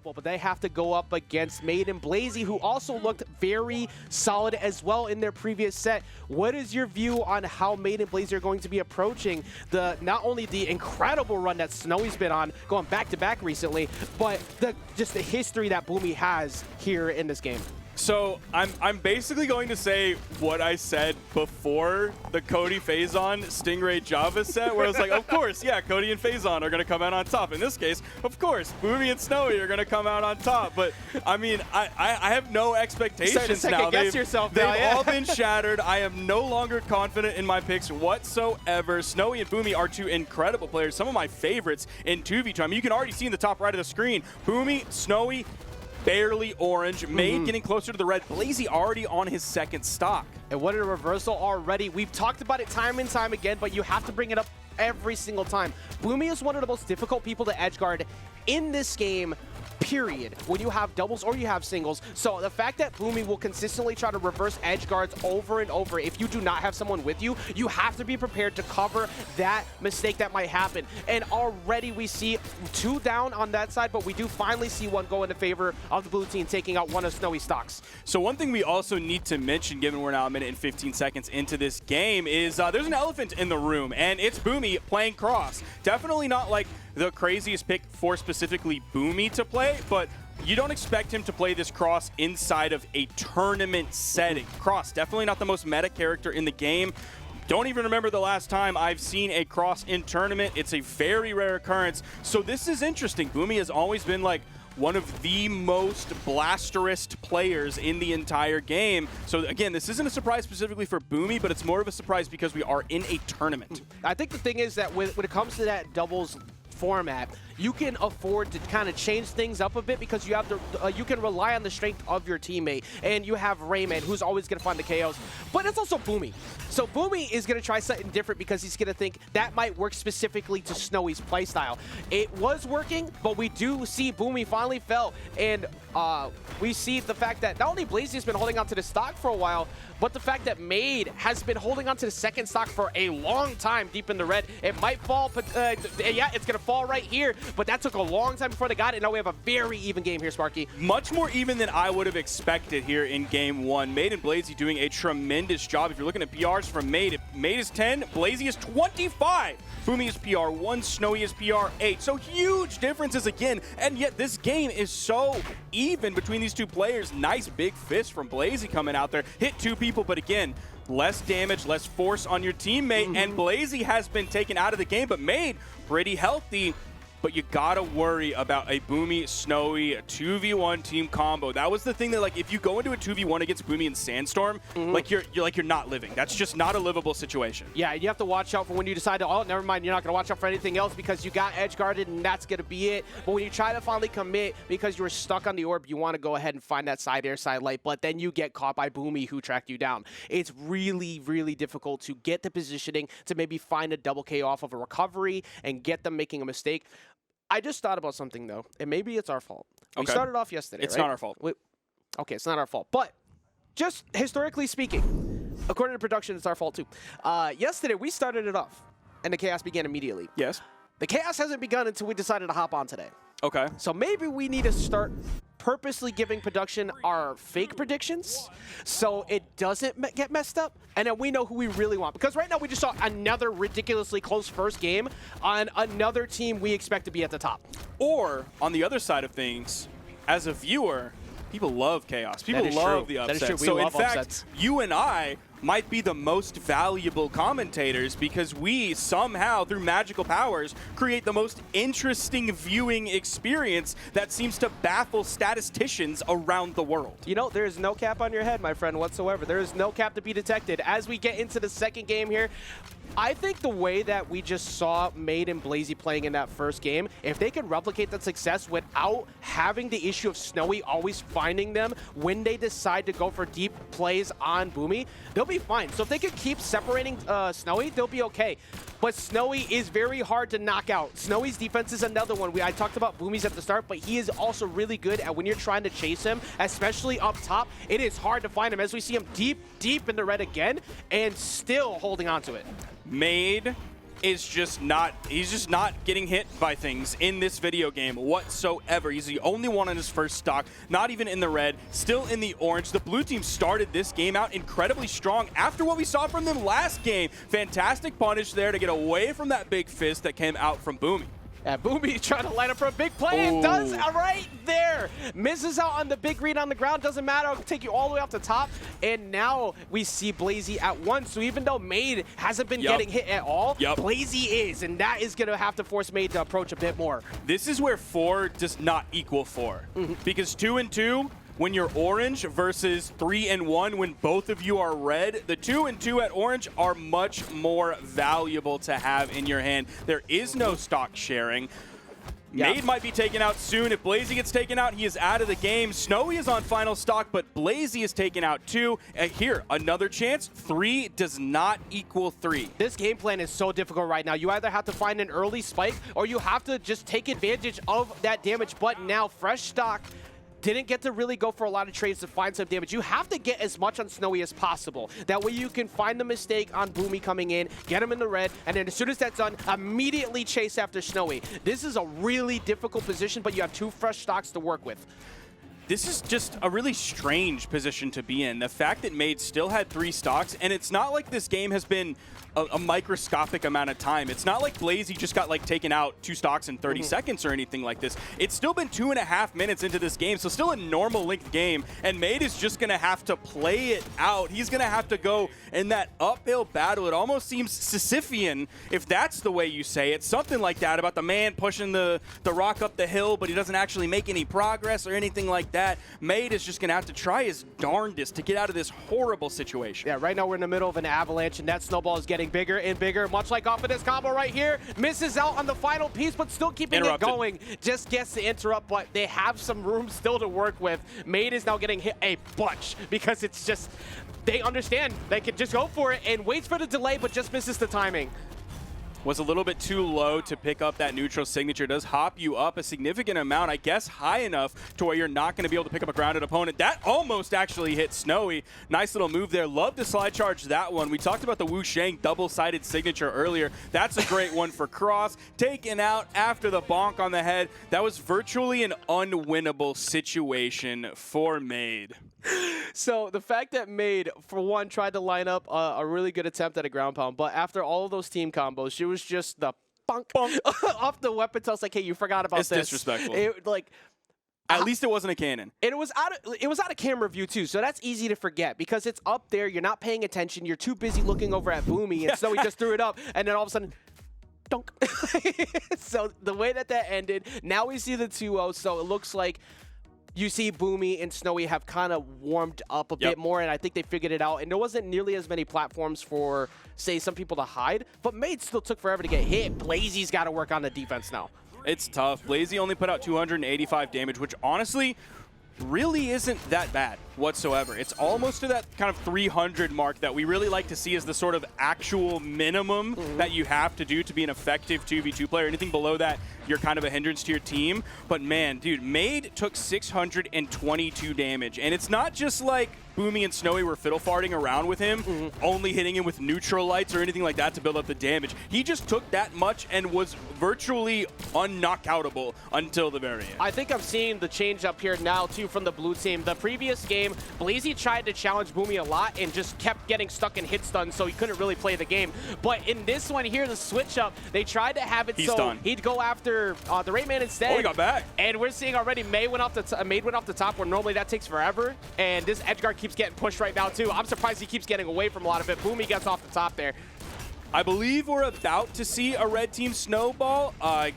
But they have to go up against Maid and Blaizzy, who also looked very solid as well in their previous set. What is your view on how Maid and Blaizzy are going to be approaching not only the incredible run that Snowy's been on, going back-to-back recently, but just the history that Boomie has here in this game? So I'm basically going to say what I said before the Cody Phazon Stingray Java set, where I was like, of course, yeah, Cody and Phazon are going to come out on top. In this case, of course, Boomie and Snowy are going to come out on top. But I mean, I have no expectations now. They've all been shattered. I am no longer confident in my picks whatsoever. Snowy and Boomie are two incredible players, some of my favorites in 2v2. I mean, you can already see in the top right of the screen, Boomie, Snowy, barely orange. Maid getting closer to the red. Blaizzy already on his second stock. And what a reversal already. We've talked about it time and time again, but you have to bring it up every single time. Boomie is one of the most difficult people to edge guard in this game, period, when you have doubles or you have singles. So the fact that Boomie will consistently try to reverse edge guards over and over, if you do not have someone with you, you have to be prepared to cover that mistake that might happen. And already we see 2 down on that side, but we do finally see 1 go into favor of the blue team, taking out one of Snowy's stocks. So one thing we also need to mention, given we're now a minute and 15 seconds into this game, is there's an elephant in the room, and it's Boomie playing Cross. Definitely not like the craziest pick for specifically Boomie to play, but you don't expect him to play this Cross inside of a tournament setting. Cross, definitely not the most meta character in the game. Don't even remember the last time I've seen a Cross in tournament. It's a very rare occurrence. So this is interesting. Boomie has always been like one of the most blasterist players in the entire game. So again, this isn't a surprise specifically for Boomie, but it's more of a surprise because we are in a tournament. I think the thing is that when it comes to that doubles format, you can afford to kind of change things up a bit because you have to, you can rely on the strength of your teammate, and you have Rayman, who's always going to find the KOs, but it's also Boomie. So Boomie is going to try something different because he's going to think that might work specifically to Snowy's playstyle. It was working, but we do see Boomie finally fell, and we see the fact that not only Blaizzy has been holding on to the stock for a while, but the fact that Maid has been holding on to the second stock for a long time deep in the red. It might fall, but yeah, it's going to fall right here, but that took a long time before they got it. Now we have a very even game here, Sparky. Much more even than I would have expected here in game 1. Maid and Blaizzy doing a tremendous job. If you're looking at PRs from Maid, Maid is 10, Blaizzy is 25. Boomie is PR 1, Snowy is PR 8. So huge differences again, and yet this game is so even between these two players. Nice big fist from Blaizzy coming out there. Hit 2 people, but again, less damage, less force on your teammate, and Blaizzy has been taken out of the game, but Maid pretty healthy. But you gotta worry about a Boomie Snowy 2v1 team combo. That was the thing that, like, if you go into a 2v1 against Boomie and Sandstorm, like you're not living. That's just not a livable situation. Yeah, you have to watch out for when you decide to, oh, never mind, you're not gonna watch out for anything else because you got edge guarded and that's gonna be it. But when you try to finally commit because you were stuck on the orb, you wanna go ahead and find that side air side light, but then you get caught by Boomie who tracked you down. It's really, really difficult to get the positioning to maybe find a double K off of a recovery and get them making a mistake. I just thought about something, though, and maybe it's our fault. We started off yesterday, It's not our fault. Okay, it's not our fault. But just historically speaking, according to production, it's our fault, too. Yesterday, we started it off, and the chaos began immediately. Yes. The chaos hasn't begun until we decided to hop on today. Okay. So maybe we need to start purposely giving production our fake predictions so it doesn't get messed up, and then we know who we really want. Because right now we just saw another ridiculously close first game on another team we expect to be at the top. Or, on the other side of things, as a viewer, people love chaos. People love the upsets. That is true. So we in love fact, upsets. you and I might be the most valuable commentators because we somehow, through magical powers, create the most interesting viewing experience that seems to baffle statisticians around the world. You know, there is no cap on your head, my friend, whatsoever. There is no cap to be detected. As we get into the second game here, I think the way that we just saw Maid and Blaizzy playing in that first game, if they can replicate that success without having the issue of Snowy always finding them when they decide to go for deep plays on Boomie, they'll be fine. So if they could keep separating Snowy, they'll be okay. But Snowy is very hard to knock out. Snowy's defense is another one. I talked about Boomie's at the start, but he is also really good at when you're trying to chase him, especially up top. It is hard to find him as we see him deep in the red again and still holding on to it. Maid is just not, he's just not getting hit by things in this video game whatsoever. He's the only one on his first stock, not even in the red, still in the orange. The blue team started this game out incredibly strong after what we saw from them last game. Fantastic punish there to get away from that big fist that came out from Boomie. Yeah, Boomie trying to line up for a big play and does right there. Misses out on the big read on the ground. Doesn't matter. It'll take you all the way off the top. And now we see Blaizzy at 1. So even though Maid hasn't been getting hit at all, Blaizzy is. And that is going to have to force Maid to approach a bit more. This is where 4 does not equal 4. Because 2 and 2, when you're orange versus 3 and 1 when both of you are red, the 2 and 2 at orange are much more valuable to have in your hand. There is no stock sharing. Maid might be taken out soon. If Blaizzy gets taken out, he is out of the game. Snowy is on final stock, but Blaizzy is taken out too. Here, another chance. 3 does not equal 3. This game plan is so difficult right now. You either have to find an early spike or you have to just take advantage of that damage. But now, fresh stock didn't get to really go for a lot of trades to find some damage. You have to get as much on Snowy as possible. That way you can find the mistake on Boomie coming in, get him in the red, and then as soon as that's done, immediately chase after Snowy. This is a really difficult position, but you have 2 fresh stocks to work with. This is just a really strange position to be in. The fact that Maid still had 3 stocks, and it's not like this game has been a microscopic amount of time. It's not like Blaizzy just got like taken out 2 stocks in 30 seconds or anything like this. It's still been 2.5 minutes into this game, so still a normal length game, and Maid is just gonna have to play it out. He's gonna have to go in that uphill battle. It almost seems Sisyphean, if that's the way you say it. Something like that about the man pushing the rock up the hill, but he doesn't actually make any progress or anything like that. Maid is just gonna have to try his darndest to get out of this horrible situation. Yeah, right now we're in the middle of an avalanche, and that snowball is getting bigger and bigger, much like off of this combo right here. Misses out on the final piece, but still keeping it going. Just gets to interrupt, but they have some room still to work with. Maid is now getting hit a bunch because it's just, they understand they can just go for it and waits for the delay, but just misses the timing. Was a little bit too low to pick up that neutral signature. Does hop you up a significant amount, I guess high enough to where you're not going to be able to pick up a grounded opponent. That almost actually hit Snowy. Nice little move there. Love to slide charge that one. We talked about the Wu Shang double-sided signature earlier. That's a great one for Cross. Taken out after the bonk on the head. That was virtually an unwinnable situation for Maid. So the fact that Maid, for one, tried to line up a really good attempt at a ground pound, but after all of those team combos, she was just the bonk off the weapon. So I was like, hey, you forgot about this. It's disrespectful. At least it wasn't a cannon. And it was out of camera view too, so that's easy to forget because it's up there. You're not paying attention. You're too busy looking over at Boomie, and so he just threw it up, and then all of a sudden, dunk. So the way that ended, now we see the 2-0. So it looks like you see Boomie and Snowy have kind of warmed up a bit more, and I think they figured it out. And there wasn't nearly as many platforms for, say, some people to hide, but Maid still took forever to get hit. Blaizzy's got to work on the defense now. It's tough. Blaizzy only put out 285 damage, which honestly really isn't that bad whatsoever. It's almost to that kind of 300 mark that we really like to see as the sort of actual minimum that you have to do to be an effective 2v2 player. Anything below that, you're kind of a hindrance to your team. But man, dude, Maid took 622 damage. And it's not just like Boomie and Snowy were fiddle farting around with him, only hitting him with neutral lights or anything like that to build up the damage. He just took that much and was virtually unknockoutable until the very end. I think I'm seeing the change up here now, too, from the blue team. The previous game, Blaizzy tried to challenge Boomie a lot and just kept getting stuck in hit stun, so he couldn't really play the game. But in this one here, the switch up, they tried to have it he'd go after the Rayman instead. Oh, he got back. And we're seeing already Maid went off the top, where normally that takes forever. And this edge guard keeps getting pushed right now, too. I'm surprised he keeps getting away from a lot of it. Boomie gets off the top there. I believe we're about to see a red team snowball. A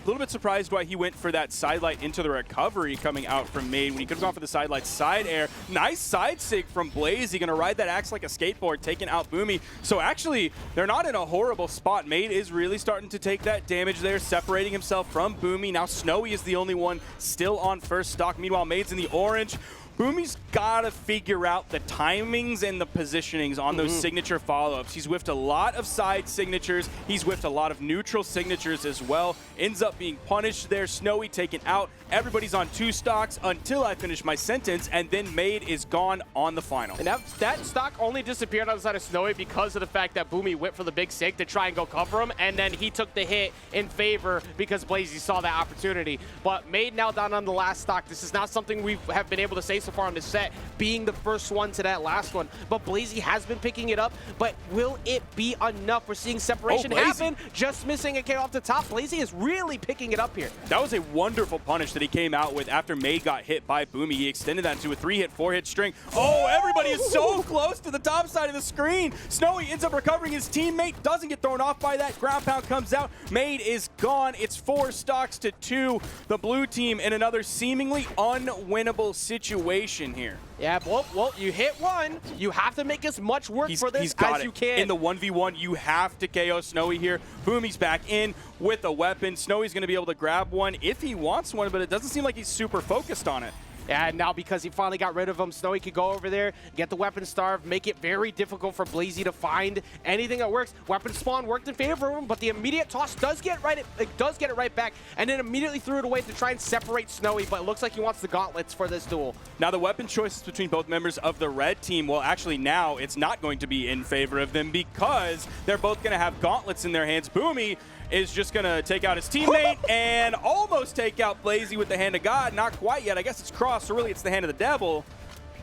little bit surprised why he went for that side light into the recovery coming out from Maid when he could have gone for the side light side air. Nice side sig from Blaizzy, gonna ride that axe like a skateboard, taking out Boomie. So actually, they're not in a horrible spot. Maid is really starting to take that damage there, separating himself from Boomie. Now Snowy is the only one still on first stock. Meanwhile, Maid's in the orange. Boomie's got to figure out the timings and the positionings on those signature follow-ups. He's whiffed a lot of side signatures. He's whiffed a lot of neutral signatures as well. Ends up being punished there. Snowy taken out. Everybody's on 2 stocks until I finish my sentence, and then Maid is gone on the final. And that stock only disappeared on the side of Snowy because of the fact that Boomie went for the big sig to try and go cover him, and then he took the hit in favor because Blaizzy saw that opportunity. But Maid now down on the last stock. This is not something we have been able to say so far on this set, being the first one to that last one. But Blaizzy has been picking it up, but will it be enough? We're seeing separation happen, just missing a K off the top. Blaizzy is really picking it up here. That was a wonderful punish that he came out with after Maid got hit by Boomie. He extended that into a 3-hit, 4-hit string. Oh, everybody is so close to the top side of the screen. Snowy ends up recovering his teammate, doesn't get thrown off by that. Ground pound comes out. Maid is gone. It's 4 stocks to 2. The blue team in another seemingly unwinnable situation here. Yeah, well, you hit one. You have to make as much work for this as you can. In the 1v1, you have to KO Snowy here. Boomie's back in with a weapon. Snowy's going to be able to grab one if he wants one, but it doesn't seem like he's super focused on it. And now because he finally got rid of him, Snowy could go over there, get the weapon starve, make it very difficult for Blaizzy to find anything that works. Weapon spawn worked in favor of him, but the immediate toss does get it right back, and then immediately threw it away to try and separate Snowy, but it looks like he wants the gauntlets for this duel. Now the weapon choices between both members of the red team, well actually now it's not going to be in favor of them because they're both going to have gauntlets in their hands. Boomie is just going to take out his teammate and almost take out Blaizzy with the hand of God. Not quite yet. I guess it's crossed, so really it's the hand of the devil.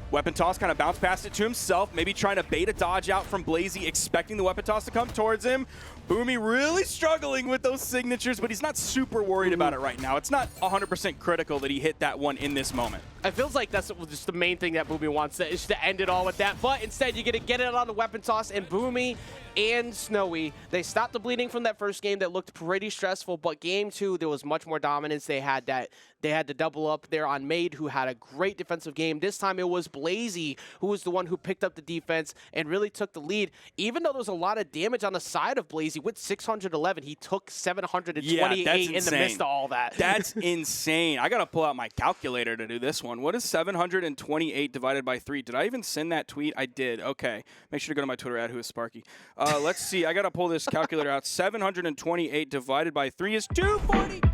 Weapon toss kind of bounced past it to himself, maybe trying to bait a dodge out from Blaizzy, expecting the weapon toss to come towards him. Boomie really struggling with those signatures, but he's not super worried about it right now. It's not 100% critical that he hit that one in this moment. It feels like that's just the main thing that Boomie wants, is to end it all with that. But instead, you're going to get it on the weapon toss, and Boomie and Snowy, they stopped the bleeding from that first game that looked pretty stressful, but game 2, there was much more dominance. They had to double up there on Maid, who had a great defensive game. This time it was Blaizzy who was the one who picked up the defense and really took the lead. Even though there was a lot of damage on the side of Blaizzy, with 611, he took 728 in the midst of all that. That's insane. I got to pull out my calculator to do this one. What is 728 divided by 3? Did I even send that tweet? I did. Okay. Make sure to go to my Twitter @ @whoissparky. Let's see. I got to pull this calculator out. 728 divided by 3 is 240.